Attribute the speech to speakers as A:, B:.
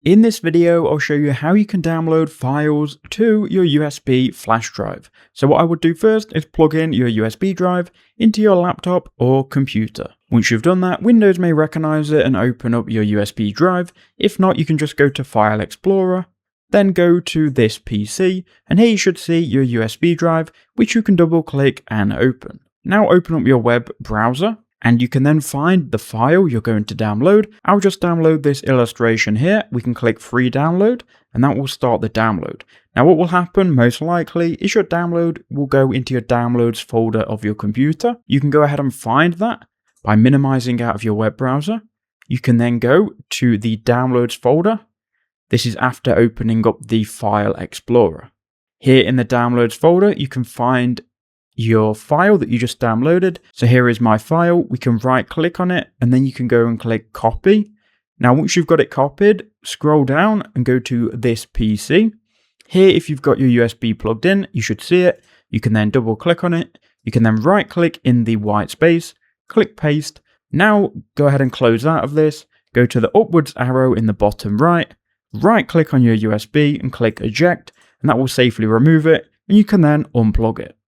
A: In this video, I'll show you how you can download files to your USB flash drive. So what I would do first is plug in your USB drive into your laptop or computer. Once you've done that, Windows may recognize it and open up your USB drive. If not, you can just go to File Explorer, then go to this PC, and here you should see your USB drive, which you can double click and open. Now open up your web browser, and you can then find the file you're going to download. I'll just download this illustration here. We can click free download, and that will start the download. Now what will happen most likely is your download will go into your downloads folder of your computer. You can go ahead and find that by minimizing out of your web browser. You can then go to the downloads folder. This is after opening up the File Explorer. Here in the downloads folder, you can find your file that you just downloaded. So here is my file. We can right click on it and then you can go and click copy. Now once you've got it copied, scroll down and go to this PC. Here, if you've got your USB plugged in, you should see it. You can then double click on it. You can then right click in the white space, click paste. Now go ahead and close out of this. Go to the upwards arrow in the bottom right click on your USB and click eject, and that will safely remove it. And you can then unplug it.